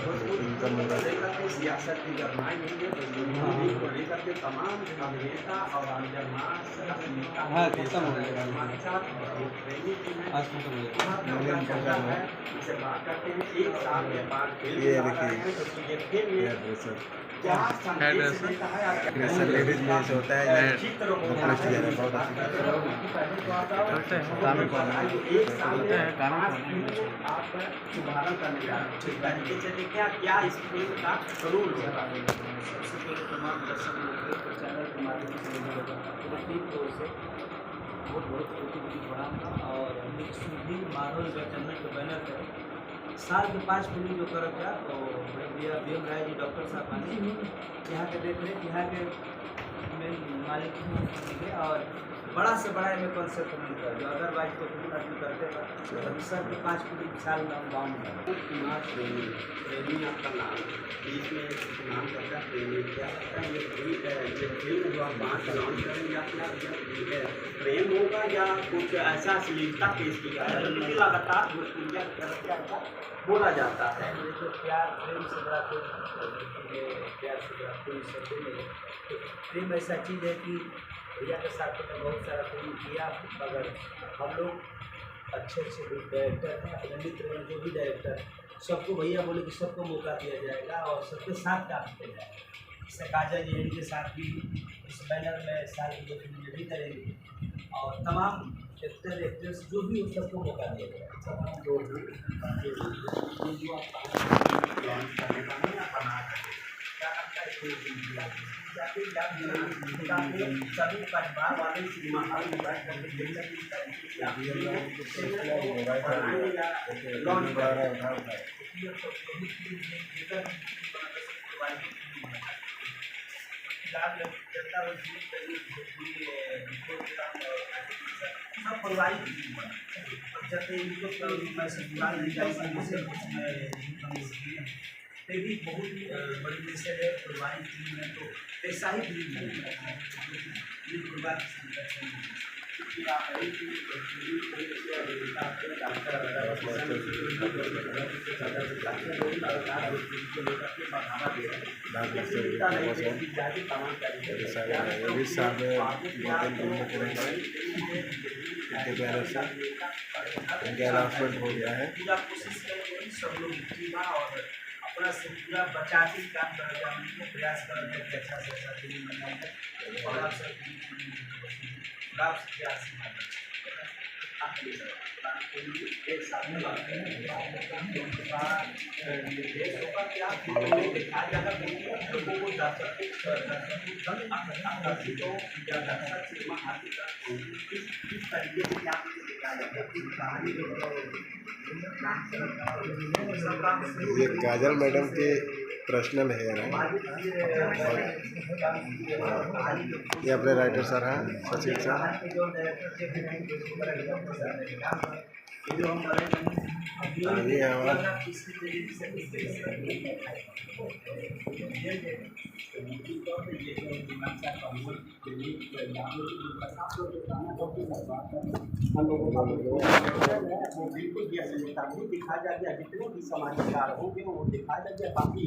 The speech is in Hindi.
इनकम होगा। सियासत की गरमाई नहीं है, बजरंगी को लेकर के तमाम अभिनेता और हाँ, खत्म हो गया। आज खत्म हो गया। इसे बात करते हैं 1 साल के बाद ये देखिए hairdresser. Hairdresser ladies में ऐसे होता है, ये बहुत शुभारंभ करने जा रहे हैं। तरीके से देखिए क्या इस फिल्म का रूल होगा। सबसे पहले तमाम दर्शक लोगों को चैनल के माध्यम से पूरी टीम को से बहुत बहुत कोटि प्रणाम और सुधी माहौल जो चैनल के बैनर पर साल के 5 फिल्म जो कर था तो भैया भीम राय जी डॉक्टर साहब आने यहाँ के देख रेख यहाँ के मेन मालिक है और बड़ा से बड़ा में कॉन्सेप्ट मिलता है जो अदरवाइज तो फिल्म आदमी करते हैं। सर के 5 फिल्म साल में हम गाँव में कुमार प्रेमी प्रेमी आपका नाम बीच में नाम करता है प्रेमी क्या करता है ये फिल्म जो आप बात लॉन्च करेंगे अपना प्रेम होगा या कुछ ऐसा अश्लीलता पेश किया है क्योंकि लगातार बोला जाता है तो प्यार प्रेम से बड़ा प्यार से बड़ा प्रेम ऐसा चीज़ है कि भैया के साथ तो बहुत सारा फिल्म किया मगर हम लोग अच्छे डायरेक्टर हैं अपने मित्र में जो भी डायरेक्टर सबको भैया बोले कि सबको मौका दिया जाएगा और सबके साथ काम किया जाएगा। जैसे काजल जी के साथ भी इस बैनर में साल की 2 फिल्म भी करेंगे और तमाम एक्टर एक्ट्रेस जो भी उन सबको मौका दिया जाएगा। सभी परिवार वाले सिनेमा हॉल में बैठ करके देख सब परिवारिक जैसे इनको भी बहुत बड़ी मैसेज है पारिवारिक फिल्म है तो ऐसा ही फिल्म है परिवार इनके अनाउंसमेंट हो गया है। पूरा कोशिश करेंगे सब लोग और अपना से पूरा बचा के काम कर प्रयास करेंगे कि अच्छा से अच्छा फिल्म बनाएंगे और आप सब क्या एक साथ में ये काजल मैडम के पर्सनल हेयर है और ये अपने राइटर सर हैं सचिन सर। ये हमारा बिल्कुल दिखा जा गया जितने भी समाचार होंगे वो दिखा जा गया बाकी